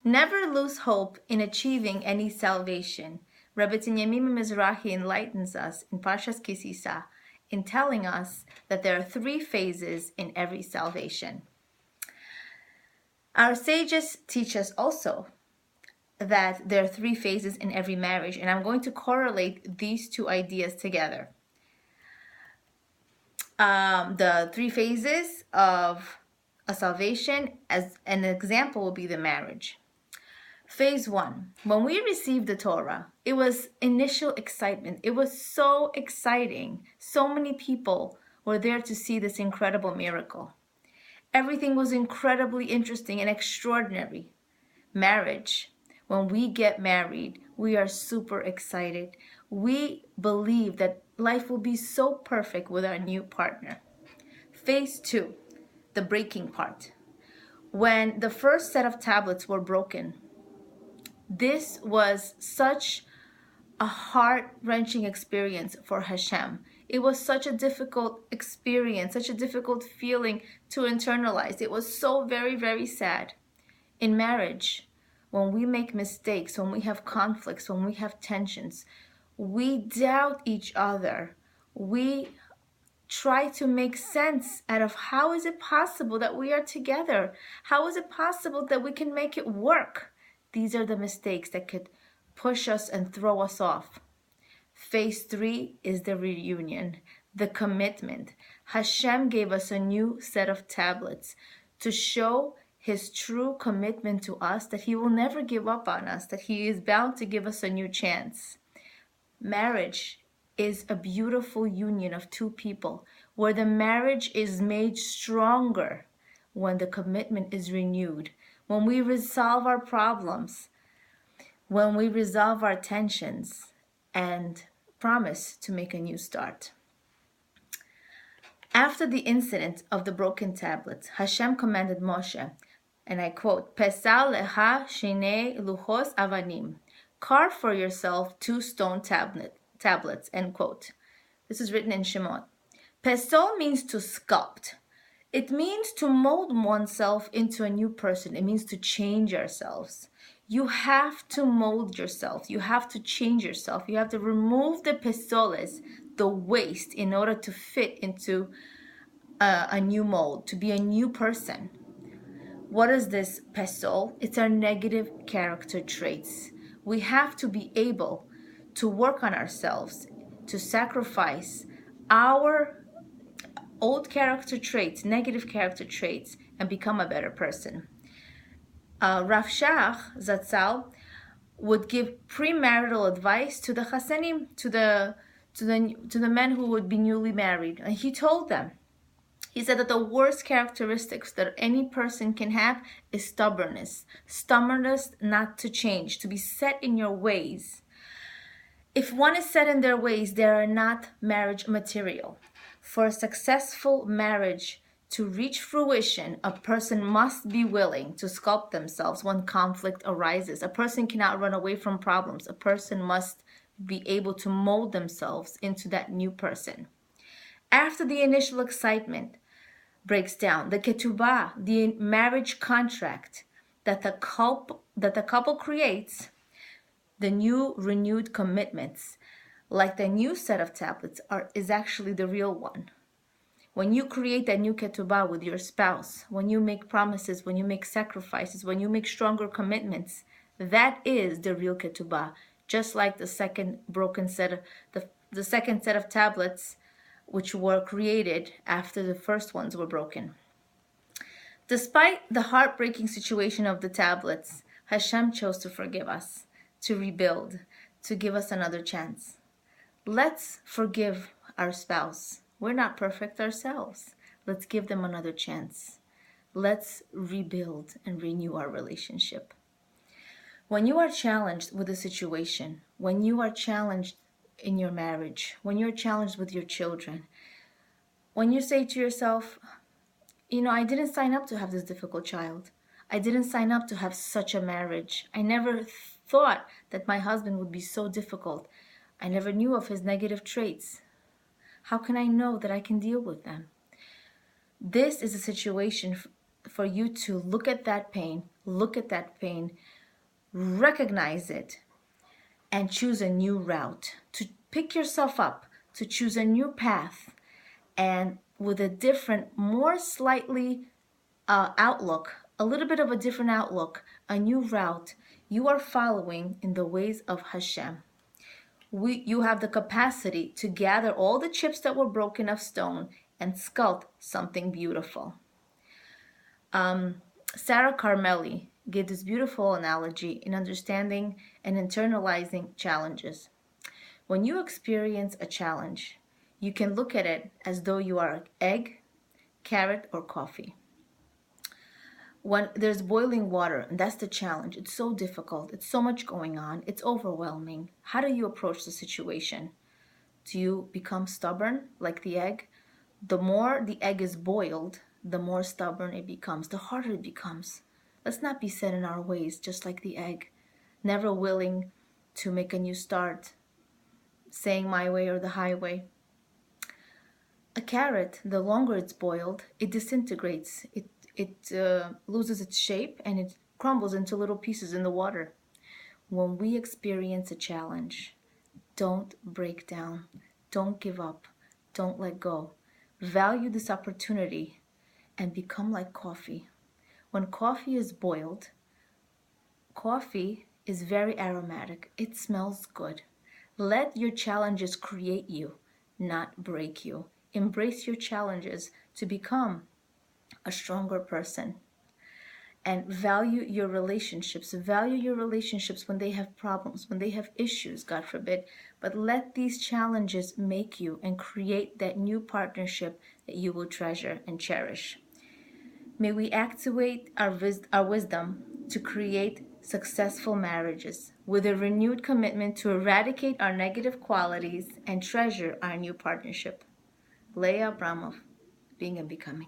Never lose hope in achieving any salvation. Rabbi Yemim Mizrahi enlightens us in Parshas Kisisa in telling us that there are 3 phases in every salvation. Our sages teach us also that there are 3 phases in every marriage, and I'm going to correlate these 2 ideas together. The 3 phases of a salvation, as an example, will be the marriage. Phase 1, when we received the Torah, it was initial excitement. It was so exciting. So many people were there to see this incredible miracle. Everything was incredibly interesting and extraordinary. Marriage, when we get married, we are super excited. We believe that life will be so perfect with our new partner. Phase 2, the breaking part. When the first set of tablets were broken, this was such a heart-wrenching experience for Hashem. It was such a difficult experience, such a difficult feeling to internalize. It was so very, very sad. In marriage, when we make mistakes, when we have conflicts, when we have tensions, we doubt each other. We try to make sense out of how is it possible that we are together? How is it possible that we can make it work? These are the mistakes that could push us and throw us off. Phase 3 is the reunion, the commitment. Hashem gave us a new set of tablets to show His true commitment to us, that He will never give up on us, that He is bound to give us a new chance. Marriage is a beautiful union of 2 people where the marriage is made stronger when the commitment is renewed, when we resolve our problems, when we resolve our tensions and promise to make a new start. After the incident of the broken tablets, Hashem commanded Moshe, and I quote, Pesal leha shinei luchos avanim. Carve for yourself 2 stone tablets, end quote. This is written in Shemot. Pesol means to sculpt. It means to mold oneself into a new person. It means to change ourselves. You have to mold yourself. You have to change yourself. You have to remove the pesoles, the waste, in order to fit into a new mold, to be a new person. What is this pesol? It's our negative character traits. We have to be able to work on ourselves, to sacrifice our old character traits, negative character traits, and become a better person. Rav Shach Zatzal would give premarital advice to the chasanim, to the men who would be newly married, and he told them, he said that the worst characteristics that any person can have is stubbornness not to change, to be set in your ways. If one is set in their ways, they are not marriage material. For a successful marriage to reach fruition, a person must be willing to sculpt themselves when conflict arises. A person cannot run away from problems. A person must be able to mold themselves into that new person. After the initial excitement breaks down, the ketubah, the marriage contract that the couple creates, the new renewed commitments, like the new set of tablets, is actually the real one. When you create that new ketubah with your spouse, when you make promises, when you make sacrifices, when you make stronger commitments, that is the real ketubah. Just like the second second set of tablets, which were created after the first ones were broken. Despite the heartbreaking situation of the tablets, Hashem chose to forgive us, to rebuild, to give us another chance. Let's forgive our spouse. We're not perfect ourselves. Let's give them another chance. Let's rebuild and renew our relationship. When you are challenged with a situation, when you are challenged in your marriage, when you're challenged with your children, when you say to yourself, I didn't sign up to have this difficult child. I didn't sign up to have such a marriage. I never thought that my husband would be so difficult. I never knew of his negative traits. How can I know that I can deal with them? This is a situation for you to look at that pain, Look at that pain, recognize it, and choose a new route. To pick yourself up, to choose a new path, and with a different, more slightly outlook, a little bit of a different outlook, a new route. You are following in the ways of Hashem. You have the capacity to gather all the chips that were broken of stone and sculpt something beautiful. Sarah Carmelli gave this beautiful analogy in understanding and internalizing challenges. When you experience a challenge, you can look at it as though you are an egg, carrot, or coffee. When there's boiling water, and that's the challenge, it's so difficult, it's so much going on, it's overwhelming. How do you approach the situation? Do you become stubborn like the egg? The more the egg is boiled, the more stubborn it becomes, the harder it becomes. Let's not be set in our ways, just like the egg, never willing to make a new start, saying my way or the highway. A carrot, the longer it's boiled, it disintegrates. It loses its shape and it crumbles into little pieces in the water. When we experience a challenge, don't break down. Don't give up. Don't let go. Value this opportunity and become like coffee. When coffee is boiled, coffee is very aromatic. It smells good. Let your challenges create you, not break you. Embrace your challenges to become a stronger person. And value your relationships. Value your relationships when they have problems, when they have issues, God forbid. But let these challenges make you and create that new partnership that you will treasure and cherish. May we activate our wisdom to create successful marriages with a renewed commitment to eradicate our negative qualities and treasure our new partnership. Leah Abramov, Being and Becoming.